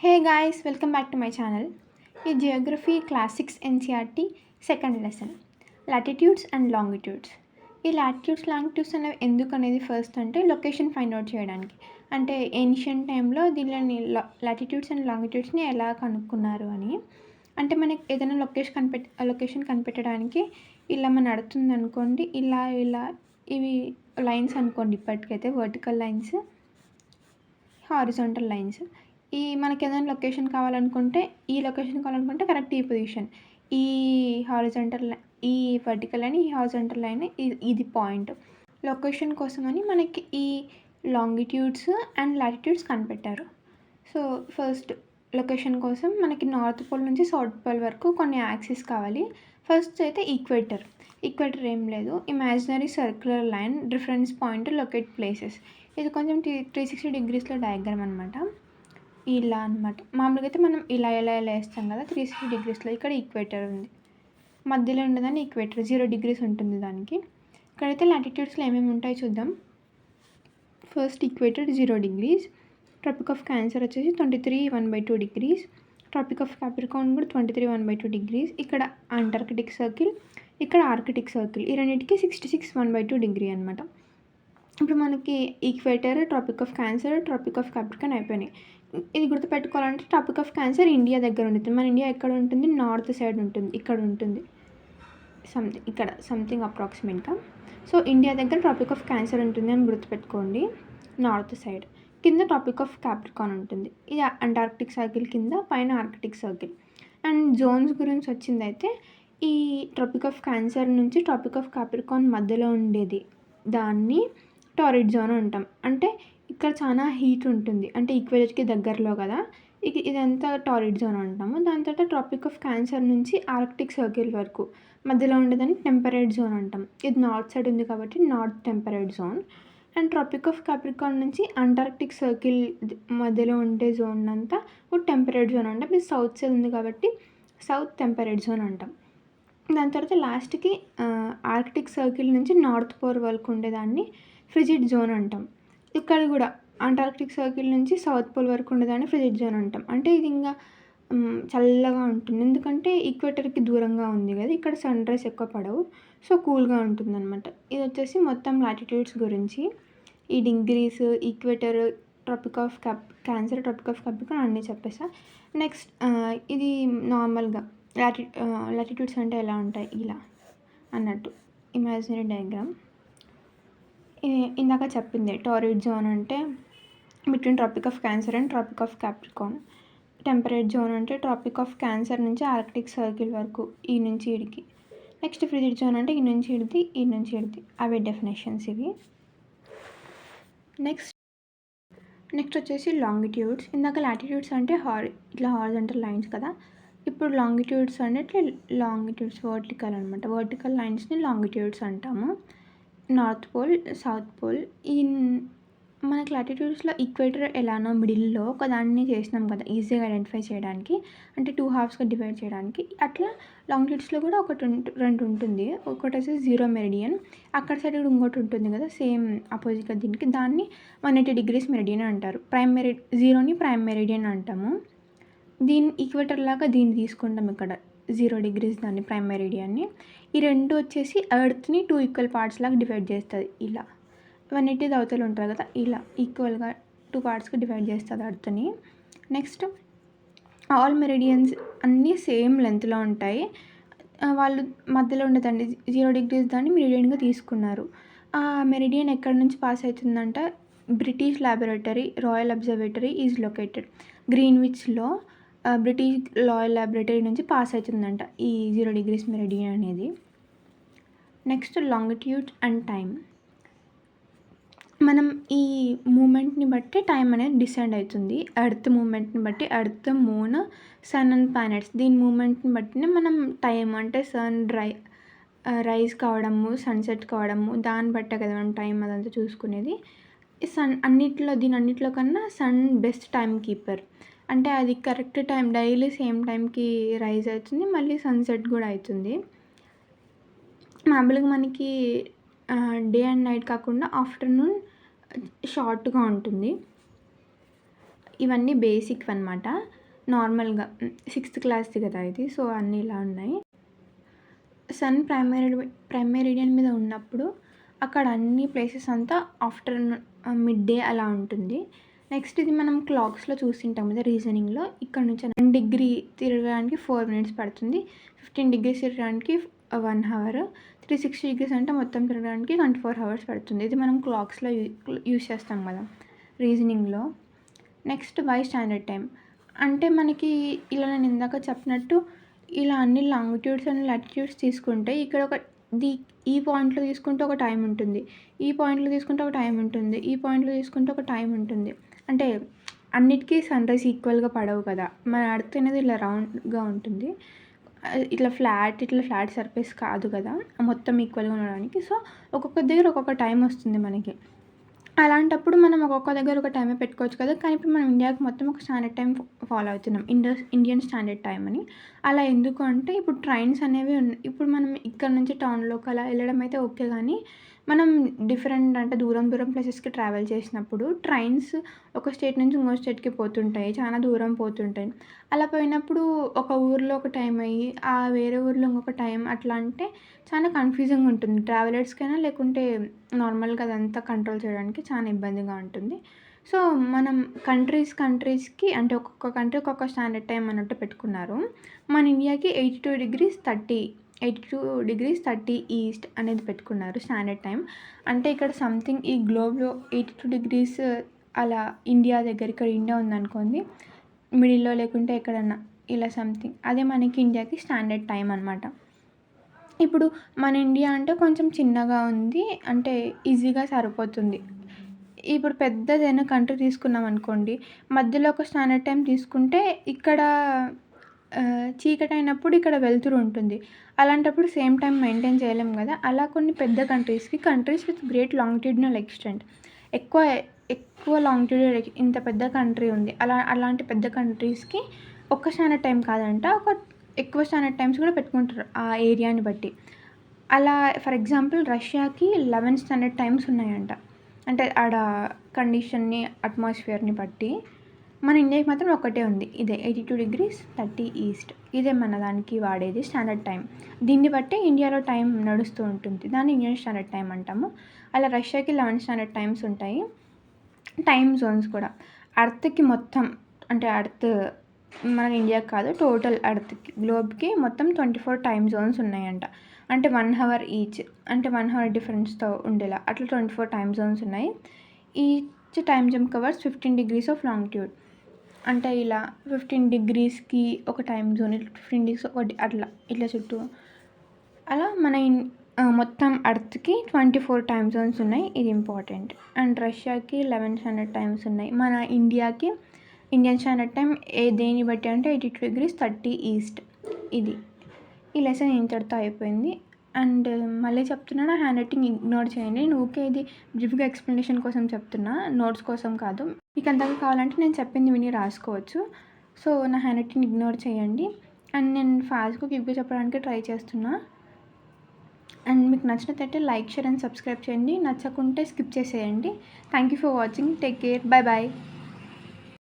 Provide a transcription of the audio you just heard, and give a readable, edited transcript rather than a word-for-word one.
Hey guys, welcome back to my channel. ఈ Geography classics NCERT second lesson latitudes and longitudes. ఈ latitudes longitudes అనేవి ఎందుకు అనేది first అంటే లొకేషన్ ఫైండ్ అవుట్ చేయడానికి. అంటే ఏన్షియంట్ టైంలో దీనిని లాటిట్యూడ్స్ అండ్ లాంగిట్యూడ్స్ని ఎలా కనుక్కున్నారు అని. అంటే మనకి ఏదైనా లొకేషన్ కనిపెట్టడానికి ఇలా మన నడుతుంది అనుకోండి, ఇలా ఇవి లైన్స్ అనుకోండి, ఇప్పటికైతే వర్టికల్ లైన్స్, హారిజాంటల్ లైన్స్. మనకి ఏదైనా లొకేషన్ కావాలనుకుంటే కరెక్ట్ ఈ పొజిషన్, ఈ హారిజాంటల్ ఈ వర్టికల్ లైన్, ఈ హారిజాంటల్ లైన్, ఇది పాయింట్. లొకేషన్ కోసమని మనకి ఈ లాంగిట్యూడ్స్ అండ్ లాటిట్యూడ్స్ కనిపెట్టారు. సో ఫస్ట్ లొకేషన్ కోసం మనకి నార్త్ పోల్ నుంచి సౌత్ పోల్ వరకు కొన్ని యాక్సిస్ కావాలి. ఫస్ట్ అయితే ఈక్వేటర్ ఏం లేదు, imaginary circular line reference point locate places. ఇది కొంచెం 360 degreesలో డయాగ్రామ్ అనమాట. ఇలా అనమాట. మామూలుగా అయితే మనం ఇలా వేస్తాం కదా 360 degreesలో. ఇక్కడ ఈక్వేటర్ ఉంది, మధ్యలో ఉండదని ఈక్వేటర్ 0 degrees ఉంటుంది దానికి. ఇక్కడైతే లాటిట్యూడ్స్లో ఏమేమి ఉంటాయో చూద్దాం. First equator 0 degrees, tropic of cancer వచ్చేసి 23 1/2 degrees, ట్రాపిక్ ఆఫ్ క్యాప్రికార్న్ కూడా 23 1/2 degrees. ఇక్కడ అంటార్కిటిక్ సర్కిల్, ఇక్కడ ఆర్కిటిక్ సర్కిల్, ఈ రెండింటికి 66 1/2 degree అనమాట. ఇప్పుడు మనకి equator, tropic of cancer, tropic of Capricorn అయిపోయినాయి. ఇది గుర్తుపెట్టుకోవాలంటే ట్రాపిక్ ఆఫ్ క్యాన్సర్ ఇండియా దగ్గర ఉంటుంది. మన ఇండియా ఎక్కడ ఉంటుంది? నార్త్ సైడ్ ఉంటుంది, ఇక్కడ ఉంటుంది సంథింగ్ అప్రాక్సిమేట్గా. సో ఇండియా దగ్గర ట్రాపిక్ ఆఫ్ క్యాన్సర్ ఉంటుంది అని గుర్తుపెట్టుకోండి, నార్త్ సైడ్. కింద ట్రాపిక్ ఆఫ్ క్యాప్రికార్న్ ఉంటుంది, ఇది అంటార్కిటిక్ సర్కిల్ కింద, పైన ఆర్కిటిక్ సర్కిల్. అండ్ జోన్స్ గురించి వచ్చిందైతే ఈ ట్రాపిక్ ఆఫ్ క్యాన్సర్ నుంచి ట్రాపిక్ ఆఫ్ క్యాప్రికార్న్ మధ్యలో ఉండేది దాన్ని టారిడ్ జోన్ అంటాం. అంటే ఇక్కడ చాలా హీట్ ఉంటుంది, అంటే ఈక్వేటర్కి దగ్గరలో కదా, ఇదంతా టారిడ్ జోన్ అంటాము. దాని తర్వాత ట్రాపిక్ ఆఫ్ క్యాన్సర్ నుంచి ఆర్కిటిక్ సర్కిల్ వరకు మధ్యలో ఉండేదాన్ని టెంపరేట్ జోన్ అంటాం. ఇది నార్త్ సైడ్ ఉంది కాబట్టి north temperate zone. And tropic of Capricorn నుంచి అంటార్కిటిక్ సర్కిల్ మధ్యలో ఉండే జోన్ అంతా టెంపరేట్ జోన్ అంటాం. ఇది సౌత్ సైడ్ ఉంది కాబట్టి సౌత్ టెంపరేట్ జోన్ అంటాం. దాని తర్వాత లాస్ట్కి ఆర్కిటిక్ సర్కిల్ నుంచి నార్త్ పోల్ వరకు ఉండేదాన్ని ఫ్రిజిడ్ జోన్ అంటాం. ఇక్కడ కూడా అంటార్కిటిక్ సర్కిల్ నుంచి సౌత్ పోల్ వరకు ఉండేదాన్ని ఫ్రిజిడ్ జోన్ అంటాం. అంటే ఇది ఇంకా చల్లగా ఉంటుంది, ఎందుకంటే ఈక్వేటర్కి దూరంగా ఉంది కదా, ఇక్కడ సన్ రైజ్ ఎక్కువ పడవు, సో కూల్గా ఉంటుంది అనమాట. ఇది వచ్చేసి మొత్తం లాటిట్యూడ్స్ గురించి. ఈ degrees, equator, tropic of cancer, tropic of Capricorn అన్నీ చెప్పేసా. నెక్స్ట్ ఇది నార్మల్గా లాటిట్యూడ్స్ అంటే ఎలా ఉంటాయి ఇలా అన్నట్టు ఇమాజినరీ డయాగ్రామ్. ఇందాక చెప్పింది టారిడ్ జోన్ అంటే between tropic of cancer and tropic of Capricorn. Temperate zone అంటే ట్రాపిక్ ఆఫ్ క్యాన్సర్ నుంచి ఆర్కిటిక్ సర్కిల్ వరకు, ఈ నుంచి ఇడికి. నెక్స్ట్ ఫ్రిజిడ్ జోన్ అంటే ఈ నుంచి ఇడిది. అవే డెఫినేషన్స్ ఇవి. నెక్స్ట్ వచ్చేసి లాంగిట్యూడ్స్. ఇందాక లాటిట్యూడ్స్ అంటే ఇట్లా హారిజాంటల్ లైన్స్ కదా, ఇప్పుడు లాంగిట్యూడ్స్ అంటే ఇట్లా లాంగిట్యూడ్స్ వర్టికల్ అనమాట. వర్టికల్ లైన్స్ని లాంగిట్యూడ్స్ అంటాము. North pole, south pole. మనకి లాటిట్యూడ్స్లో ఈక్వేటర్ ఎలానో మిడిల్లో ఒక దాన్ని చేసినాం కదా ఈజీగా ఐడెంటిఫై చేయడానికి, అంటే 2 halfsగా డివైడ్ చేయడానికి. అట్లా లాంగిట్యూడ్స్లో కూడా రెండు ఉంటుంది. ఒకటి వచ్చేసి 0 మెరిడియన్, అక్కడ సైడ్ కూడా ఇంకోటి ఉంటుంది కదా సేమ్ అపోజిట్గా దీనికి, దాన్ని 180 degrees మెరిడియన్ అంటారు. జీరోని ప్రైమ్ మెరిడియన్ అంటాము. దీన్ని ఈక్వేటర్ లాగా దీన్ని తీసుకుంటాం, ఇక్కడ 0 degrees దాన్ని ప్రైమ్ మెరిడియన్ని. ఈ రెండు వచ్చేసి ఎర్త్ని 2 equal parts లాగా డివైడ్ చేస్తుంది. ఇలా 180 అవతల ఉంటుంది కదా, ఇలా ఈక్వల్గా 2 partsగా డివైడ్ చేస్తుంది ఎర్త్ని. నెక్స్ట్ ఆల్ మెరిడియన్స్ అన్నీ సేమ్ లెంత్లో ఉంటాయి. వాళ్ళు మధ్యలో ఉండేదండి 0 degrees దాన్ని మెరిడియన్గా తీసుకున్నారు. ఆ మెరిడియన్ ఎక్కడి నుంచి పాస్ అవుతుందంట, British laboratory royal observatory is located గ్రీన్విచ్లో. బ్రిటిష్ రాయల్ ల్యాబొరేటరీ నుంచి పాస్ అవుతుందంట ఈ 0 degrees మెరిడియన్ అనేది. Next longitude and time. మనం ఈ మూమెంట్ని బట్టి టైం అనేది డిసైడ్ అవుతుంది. ఎర్త్ మూమెంట్ని బట్టి, earth, moon, sun and planets, దీని మూమెంట్ని బట్టినే మనం టైం అంటే సన్ రైజ్ కావడము, సన్సెట్ కావడము, దాన్ని బట్టే కదా మనం టైం అదంతా చూసుకునేది. దీనన్నిట్లో కన్నా సన్ బెస్ట్ టైం కీపర్. అంటే అది కరెక్ట్ టైం, డైలీ సేమ్ టైంకి రైజ్ అవుతుంది, మళ్ళీ సన్సెట్ కూడా అవుతుంది. మామూలుగా మనకి డే అండ్ నైట్ కాకుండా ఆఫ్టర్నూన్ షార్ట్గా ఉంటుంది. ఇవన్నీ బేసిక్ అనమాట. నార్మల్‌గా 6th క్లాస్‌ది కదా ఇది. సో, అన్నీ ఇలా ఉన్నాయి. సన్ ప్రైమ్ మెరిడియన్ మీద ఉన్నప్పుడు అక్కడ అన్ని ప్లేసెస్ అంతా ఆఫ్టర్‌నూన్ మిడ్ డే అలా ఉంటుంది. నెక్స్ట్ ఇది మనం క్లాక్స్‌లో చూసింటాం కదా రీజనింగ్‌లో. ఇక్కడ నుంచి 1 డిగ్రీ తిరగడానికి 4 మినిట్స్ పడుతుంది. 15 డిగ్రీస్ తిరగడానికి 1 అవర్. 360 డిగ్రీస్ అంటే మొత్తం తిరగడానికి 24 అవర్స్ పడుతుంది. ఇది మనం క్లాక్స్‌లో యూజ్ చేస్తాం కదా రీజనింగ్‌లో. నెక్స్ట్ వై స్టాండర్డ్ టైం అంటే మనకి ఇలా నేను ఇందాక చెప్పినట్టు ఇలా అన్ని లాంగిట్యూడ్స్ అండ్ లాటిట్యూడ్స్ తీసుకుంటే ఇక్కడ ఈ పాయింట్‌లో తీసుకుంటే ఒక టైం ఉంటుంది. ఈ పాయింట్‌లో తీసుకుంటే ఒక టైం ఉంటుంది. ఈ పాయింట్‌లో తీసుకుంటే ఒక టైం ఉంటుంది. అంటే అన్నిటికీ సన్‌రైజ్ ఈక్వల్‌గా పడవు కదా! మన ఎర్త్ అనేది ఇలా రౌండ్‌గా ఉంటుంది. ఇట్లా ఫ్లాట్ సర్ఫేస్ కాదు కదా! మొత్తం ఈక్వల్‌గా ఉండడానికి. సో, ఒక్కొక్క దగ్గర ఒక్కొక్క టైం వస్తుంది మనకి. అలాంటప్పుడు మనం ఒక్కొక్క దగ్గర ఒక టైమే పెట్టుకోవచ్చు కదా! కానీ ఇప్పుడు మనం ఇండియాకి మొత్తం ఒక స్టాండర్డ్ టైం ఫాలో అవుతున్నాం. ఇండియన్ స్టాండర్డ్ టైం అని. అలా ఎందుకు అంటే ఇప్పుడు ట్రైన్స్ అనేవి ఇప్పుడు మనం ఇక్కడ నుంచి టౌన్‌లోకి అలా వెళ్ళడం అయితే ఓకే గానీ, మనం డిఫరెంట్ అంటే దూరం ప్లేసెస్‌కి ట్రావెల్ చేసినప్పుడు ట్రైన్స్ ఒక స్టేట్ నుంచి ఇంకో స్టేట్‌కి పోతుంటాయి. చాలా దూరం పోతుంటాయి. అలా పోయినప్పుడు ఒక ఊర్లో ఒక టైం అయ్యి, ఆ వేరే ఊర్లో ఇంకొక టైం అట్లా అంటే చాలా కన్‌ఫ్యూజింగ్‌గా ఉంటుంది. ట్రావెలర్స్‌కైనా లేకుంటే నార్మల్‌గా అదంతా కంట్రోల్ చేయడానికి చాలా ఇబ్బందిగా ఉంటుంది. సో, మనం కంట్రీస్‌కి అంటే ఒక్కొక్క కంట్రీ ఒక్కొక్క స్టాండర్డ్ టైం అన్నట్టు పెట్టుకున్నారు. మన ఇండియాకి 82 డిగ్రీస్ 30 ఈస్ట్ అనేది పెట్టుకున్నారు స్టాండర్డ్ టైం. అంటే ఇక్కడ సంథింగ్ ఈ గ్లోబ్‌లో 82 డిగ్రీస్ అలా ఇండియా దగ్గర ఇక్కడ ఇండియా ఉందనుకోండి. మిడిల్‌లో లేకుంటే ఎక్కడన్నా ఇలా సంథింగ్. అదే మనకి ఇండియాకి స్టాండర్డ్ టైం అనమాట. ఇప్పుడు మన ఇండియా అంటే కొంచెం చిన్నగా ఉంది. అంటే ఈజీగా సరిపోతుంది. ఇప్పుడు పెద్దదైనా కంట్రీ తీసుకున్నామనుకోండి. మధ్యలో ఒక స్టాండర్డ్ టైం తీసుకుంటే ఇక్కడ చీకటైనప్పుడు ఇక్కడ వెలుతురు ఉంటుంది. అలాంటప్పుడు సేమ్ టైం మెయింటైన్ చేయలేం గదా! అలా కొన్ని పెద్ద countries with great longitudinal extent ఎక్కువ లాంగిట్యూడ్ ఇంత పెద్ద కంట్రీ ఉంది. అలాంటి పెద్ద కంట్రీస్‌కి ఒక్క స్టాండర్డ్ టైం కాదంట. ఎక్కువ స్టాండర్డ్ టైమ్స్ కూడా పెట్టుకుంటారు ఆ ఏరియాని బట్టి. అలా ఫర్ ఎగ్జాంపుల్ రష్యాకి 11 స్టాండర్డ్ టైమ్స్ ఉన్నాయంట. అంటే ఆడ కండిషన్‌ని, అట్మాస్ఫియర్‌ని బట్టి. మన ఇండియాకి మాత్రం ఒకటే ఉంది. ఇదే 82 డిగ్రీస్ 30 ఈస్ట్. ఇదే మన దానికి వాడేది స్టాండర్డ్ టైం. దీన్ని బట్టే ఇండియాలో టైం నడుస్తూ ఉంటుంది. దాన్ని ఇండియన్ స్టాండర్డ్ టైం అంటాము. అలా రష్యాకి 11 స్టాండర్డ్ టైమ్స్ ఉంటాయి. టైమ్ జోన్స్ కూడా. ఎర్త్‌కి మొత్తం అంటే మన ఇండియాకి కాదు టోటల్ ఎర్త్‌కి గ్లోబ్‌కి మొత్తం 24 టైమ్ జోన్స్ ఉన్నాయంట. అంటే 1 అవర్ ఈచ్. అంటే 1 అవర్ డిఫరెన్స్‌తో ఉండేలా. అట్లా 24 టైమ్ జోన్స్ ఉన్నాయి. Each time zone covers 15 degrees of longitude. అంటే ఇలా 15 డిగ్రీస్‌కి ఒక టైమ్ జోన్, 15 డిగ్రీస్ ఒకటి అట్లా ఇట్లా చుట్టూ. అలా మొత్తం ఎర్త్‌కి 24 టైమ్ జోన్స్ ఉన్నాయి. ఇది ఇంపార్టెంట్. అండ్ రష్యాకి 11 స్టాండర్డ్ టైమ్స్ ఉన్నాయి. మన ఇండియాకి ఇండియన్ స్టాండర్డ్ టైం దేన్ని బట్టి అంటే 82 డిగ్రీస్ 30 ఈస్ట్. ఇది. ఈ లెసన్ ఇంతటితో అయిపోయింది. అండ్ మళ్ళీ చెప్తున్నా నా హ్యాండ్ రైటింగ్ ఇగ్నోర్ చేయండి. నేను ఊకే ఇది బ్రీఫ్‌గా ఎక్స్‌ప్లనేషన్ కోసం చెప్తున్నా. నోట్స్ కోసం కాదు. మీకు అంతగా కావాలంటే నేను చెప్పింది విని రాసుకోవచ్చు. సో, నా హ్యాండ్ రైటింగ్ ఇగ్నోర్ చేయండి. అండ్ నేను ఫాస్ట్‌గా క్విక్‌గా చెప్పడానికి ట్రై చేస్తున్నా. అండ్ మీకు నచ్చినట్లయితే లైక్, షేర్ అండ్ సబ్స్క్రైబ్ చేయండి. నచ్చకుంటే స్కిప్ చేసేయండి. Thank you for watching. Take care. By.